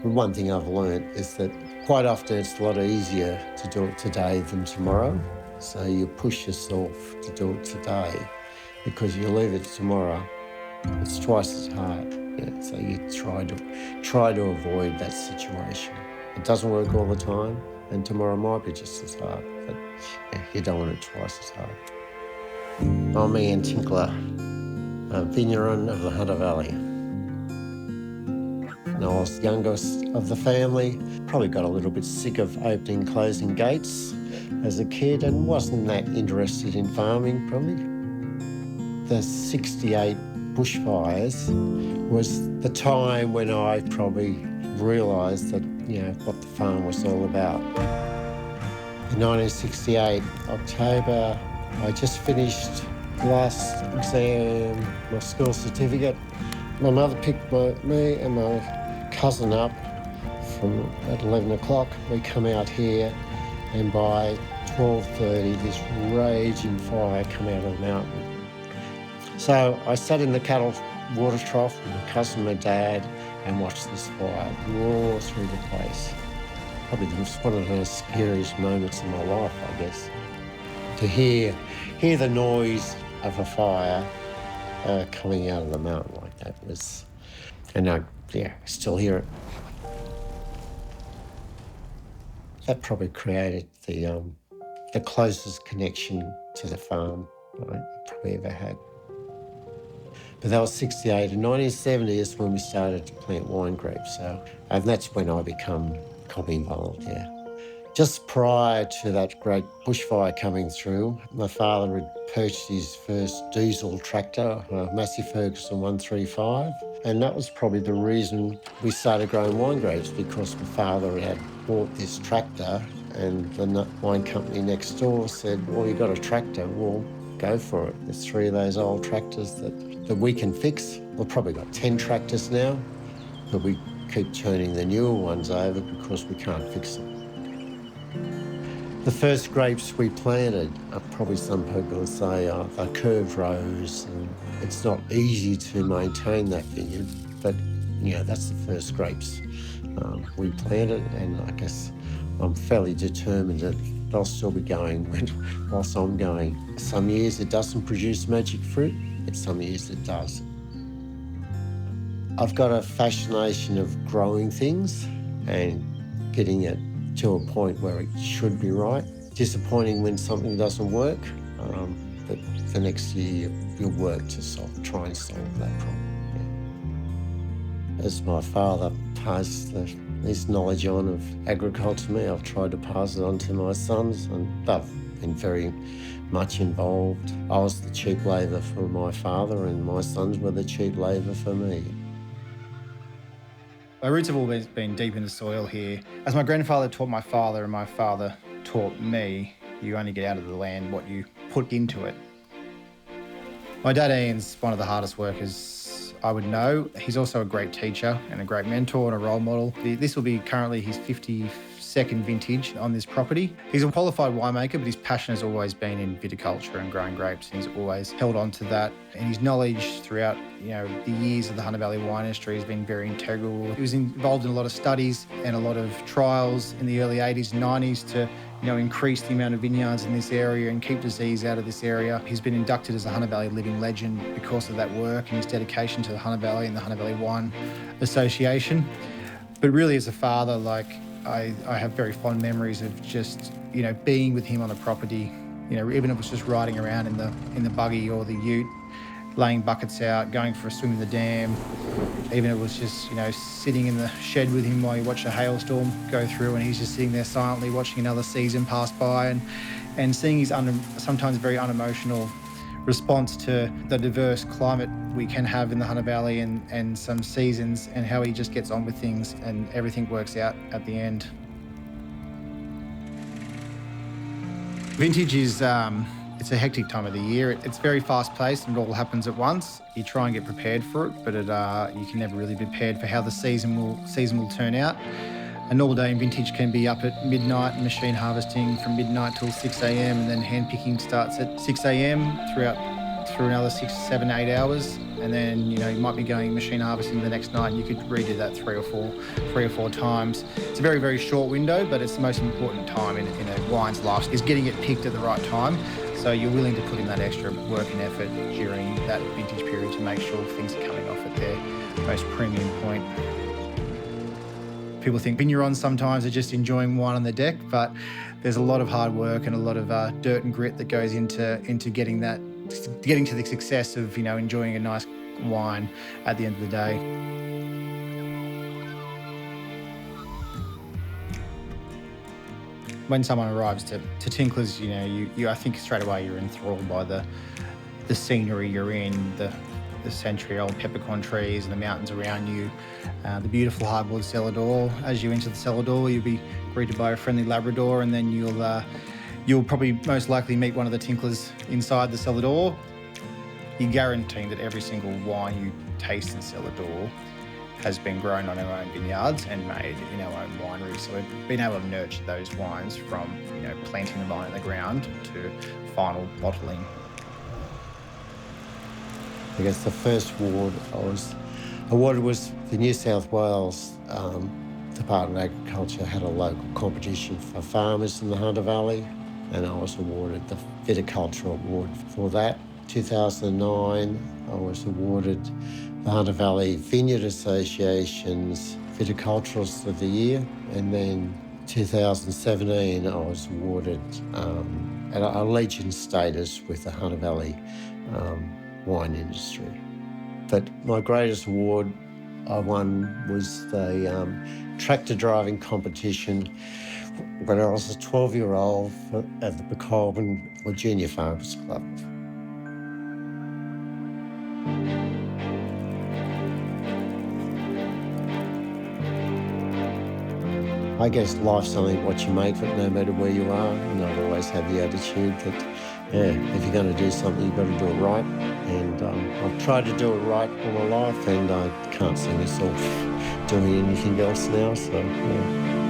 One thing I've learned is that quite often it's a lot easier to do it today than tomorrow. So you push yourself to do it today, because you leave it tomorrow, it's twice as hard. So you try to avoid that situation. It doesn't work all the time, and tomorrow might be just as hard, but you don't want it twice as hard. I'm Ian Tinkler, a Vigneron of the Hunter Valley. I was the youngest of the family, probably got a little bit sick of opening and closing gates as a kid and wasn't that interested in farming probably. The 68 bushfires was the time when I probably realised that, what the farm was all about. In 1968, October, I just finished the last exam, my school certificate. My mother picked me and my cousin up at 11 o'clock. We come out here, and by 12:30 this raging fire come out of the mountain. So I sat in the cattle water trough with my cousin and my dad and watched this fire roar through the place. Probably one of the scariest moments in my life, I guess. To hear the noise of a fire coming out of the mountain like that was, and I still hear it. That probably created the closest connection to the farm I probably ever had. But that was 68. In 1970 is when we started to plant wine grapes, and that's when I become involved, Just prior to that great bushfire coming through, my father had purchased his first diesel tractor, a Massey Ferguson 135, and that was probably the reason we started growing wine grapes, because my father had bought this tractor and the wine company next door said, well, you got a tractor, well, go for it. There's 3 of those old tractors that we can fix. We've probably got 10 tractors now, but we keep turning the newer ones over because we can't fix them. The first grapes we planted are probably, some people would say, are curved rows, and it's not easy to maintain that vineyard, but that's the first grapes we planted, and I guess I'm fairly determined that they'll still be going whilst I'm going. Some years it doesn't produce magic fruit, and some years it does. I've got a fascination of growing things and getting it to a point where it should be right. Disappointing when something doesn't work, but the next year you'll work to try and solve that problem. As my father passed his knowledge on of agriculture to me, I've tried to pass it on to my sons, and they've been very much involved. I was the cheap labour for my father, and my sons were the cheap labour for me. My roots have always been deep in the soil here. As my grandfather taught my father and my father taught me, you only get out of the land what you put into it. My dad Ian's one of the hardest workers I would know. He's also a great teacher and a great mentor and a role model. This will be currently his 52nd vintage on this property. He's a qualified winemaker, but his passion has always been in viticulture and growing grapes, and he's always held on to that. And his knowledge throughout the years of the Hunter Valley wine industry has been very integral. He was involved in a lot of studies and a lot of trials in the early 80s and 90s to increase the amount of vineyards in this area and keep disease out of this area. He's been inducted as a Hunter Valley Living Legend because of that work and his dedication to the Hunter Valley and the Hunter Valley Wine Association. But really, as a father, I have very fond memories of just, being with him on the property, even if it was just riding around in the buggy or the ute, laying buckets out, going for a swim in the dam. Even if it was just, sitting in the shed with him while you watch a hailstorm go through and he's just sitting there silently watching another season pass by and seeing his sometimes very unemotional response to the diverse climate we can have in the Hunter Valley and some seasons, and how he just gets on with things and everything works out at the end. Vintage is it's a hectic time of the year. It's very fast-paced and it all happens at once. You try and get prepared for it, but you can never really be prepared for how the season will turn out. A normal day in vintage can be up at midnight, machine harvesting from midnight till 6 a.m, and then hand picking starts at 6 a.m. throughout through another 6, 7, 8 hours, and then you might be going machine harvesting the next night, and you could redo that three or four times. It's a very, very short window, but it's the most important time in a wine's life is getting it picked at the right time. So you're willing to put in that extra work and effort during that vintage period to make sure things are coming off at their most premium point. People think vignerons sometimes are just enjoying wine on the deck, but there's a lot of hard work and a lot of dirt and grit that goes into getting to the success of enjoying a nice wine at the end of the day. When someone arrives to Tinklers, you I think straight away you're enthralled by the scenery you're in, the century-old peppercorn trees and the mountains around you, the beautiful hardwood cellar door. As you enter the cellar door, you'll be greeted by a friendly Labrador, and then you'll probably most likely meet one of the Tinklers inside the cellar door. You're guaranteed that every single wine you taste in cellar door has been grown on our own vineyards and made in our own winery. So we've been able to nurture those wines from planting the vine in the ground to final bottling. I guess the first award I was awarded was the New South Wales Department of Agriculture had a local competition for farmers in the Hunter Valley, and I was awarded the Viticulture Award for that. 2009, I was awarded the Hunter Valley Vineyard Association's Viticulturist of the Year, and then 2017, I was awarded a Legion status with the Hunter Valley wine industry. But my greatest award I won was the tractor driving competition when I was a 12-year-old at the Pokolbin Junior Farmers Club. I guess life's only what you make of it, no matter where you are, and I've always had the attitude that, if you're going to do something, you've got to do it right. And I've tried to do it right all my life, and I can't see myself doing anything else now, so yeah.